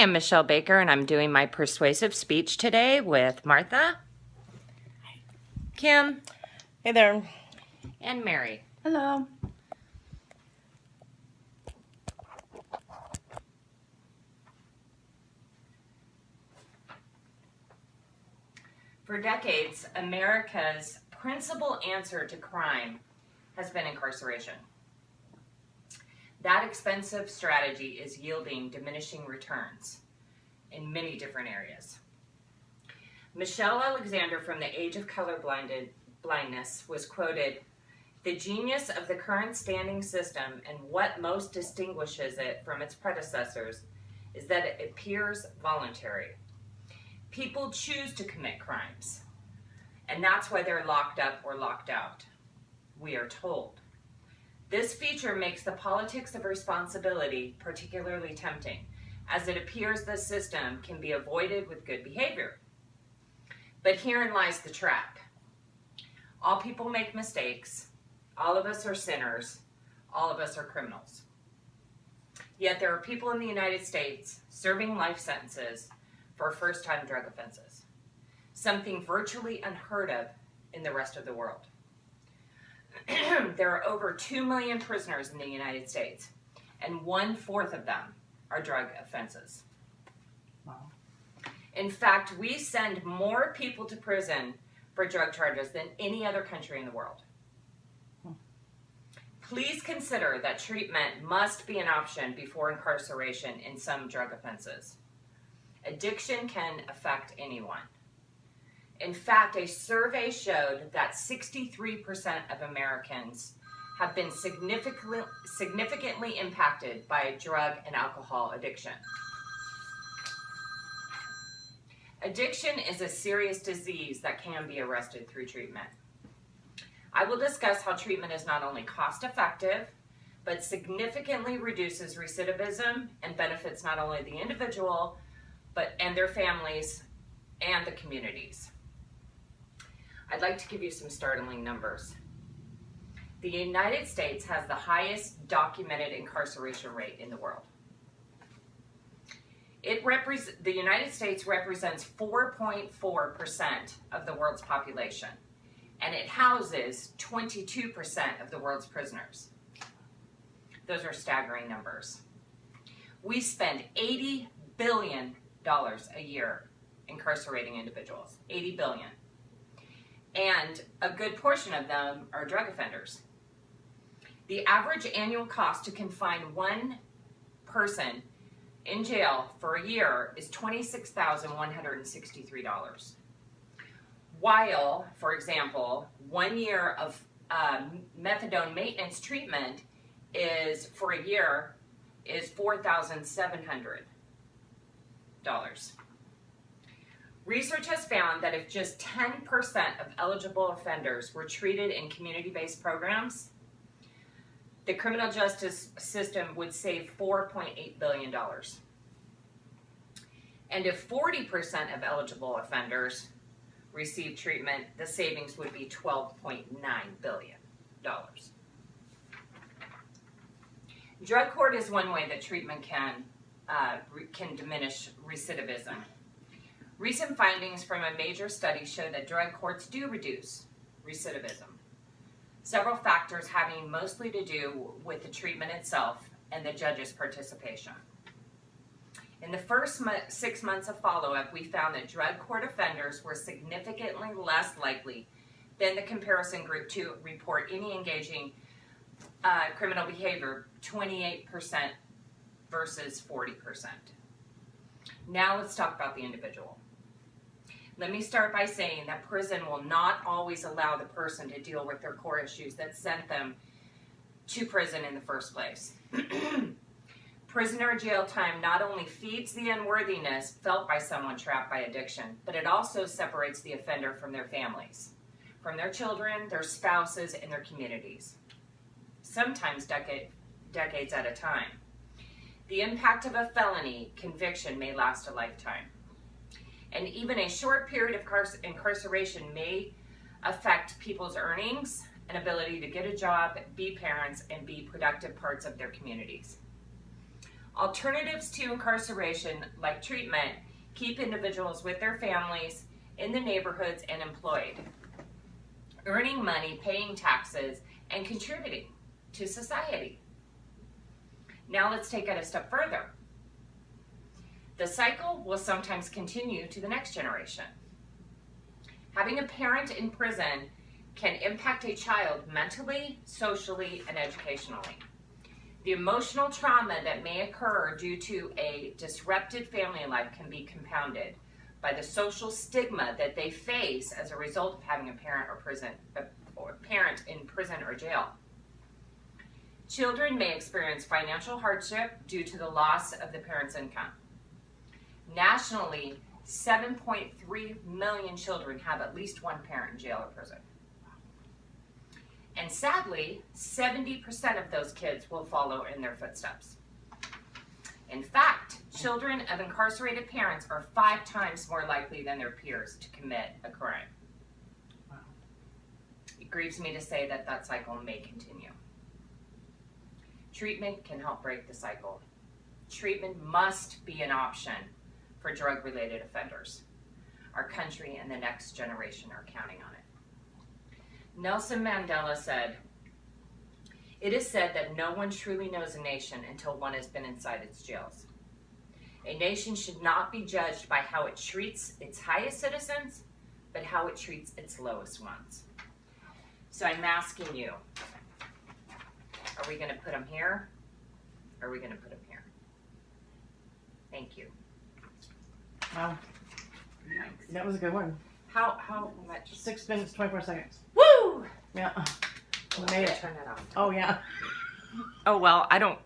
I'm Michelle Baker, and I'm doing my persuasive speech today with Martha, Kim, Hey there. and Mary. Hello. For decades, America's principal answer to crime has been incarceration. That expensive strategy is yielding diminishing returns in many different areas. Michelle Alexander from The Age of Colorblindness was quoted, "The genius of the current standing system and what most distinguishes it from its predecessors is that it appears voluntary. People choose to commit crimes, and that's why they're locked up or locked out, we are told. This feature makes the politics of responsibility particularly tempting, as it appears the system can be avoided with good behavior. But herein lies the trap. All people make mistakes. All of us are sinners. All of us are criminals. Yet there are people in the United States serving life sentences for first-time drug offenses, something virtually unheard of in the rest of the world. There are over 2 million prisoners in the United States, and 1/4 of them are drug offenses. Wow. In fact, we send more people to prison for drug charges than any other country in the world. Please consider that treatment must be an option before incarceration in some drug offenses. Addiction can affect anyone. In fact, a survey showed that 63% of Americans have been significantly impacted by drug and alcohol addiction. Addiction is a serious disease that can be arrested through treatment. I will discuss how treatment is not only cost-effective, but significantly reduces recidivism and benefits not only the individual, and their families and the communities. I'd like to give you some startling numbers. The United States has the highest documented incarceration rate in the world. The United States represents 4.4% of the world's population, and it houses 22% of the world's prisoners. Those are staggering numbers. We spend $80 billion a year incarcerating individuals, 80 billion. And a good portion of them are drug offenders. The average annual cost to confine one person in jail for a year is $26,163. While, for example, 1 year of methadone maintenance treatment is $4,700. Research has found that if just 10% of eligible offenders were treated in community-based programs, the criminal justice system would save $4.8 billion. And if 40% of eligible offenders received treatment, the savings would be $12.9 billion. Drug court is one way that treatment can diminish recidivism. Recent findings from a major study show that drug courts do reduce recidivism. Several factors having mostly to do with the treatment itself and the judge's participation. In the first 6 months of follow-up, we found that drug court offenders were significantly less likely than the comparison group to report any engaging criminal behavior, 28% versus 40%. Now let's talk about the individual. Let me start by saying that prison will not always allow the person to deal with their core issues that sent them to prison in the first place. Prisoner jail time not only feeds the unworthiness felt by someone trapped by addiction, but it also separates the offender from their families, from their children, their spouses, and their communities, sometimes decades at a time. The impact of a felony conviction may last a lifetime. And even a short period of incarceration may affect people's earnings and ability to get a job, be parents, and be productive parts of their communities. Alternatives to incarceration, like treatment, keep individuals with their families, in the neighborhoods, and employed, earning money, paying taxes, and contributing to society. Now let's take it a step further. The cycle will sometimes continue to the next generation. Having a parent in prison can impact a child mentally, socially, and educationally. The emotional trauma that may occur due to a disrupted family life can be compounded by the social stigma that they face as a result of having a parent in prison or jail. Children may experience financial hardship due to the loss of the parent's income. Nationally, 7.3 million children have at least one parent in jail or prison. And sadly, 70% of those kids will follow in their footsteps. In fact, children of incarcerated parents are 5 times more likely than their peers to commit a crime. Wow. It grieves me to say that that cycle may continue. Treatment can help break the cycle. Treatment must be an option for drug-related offenders. Our country and the next generation are counting on it. Nelson Mandela said, "It is said that no one truly knows a nation until one has been inside its jails. A nation should not be judged by how it treats its highest citizens, but how it treats its lowest ones." So I'm asking you, are we going to put them here? Or are we going to put them here? Thank you. Wow. Thanks. That was a good one. How much? 6 minutes, 24 seconds. Woo! Yeah. Oh, Made it. turn that off. Oh, yeah. Oh, well, I don't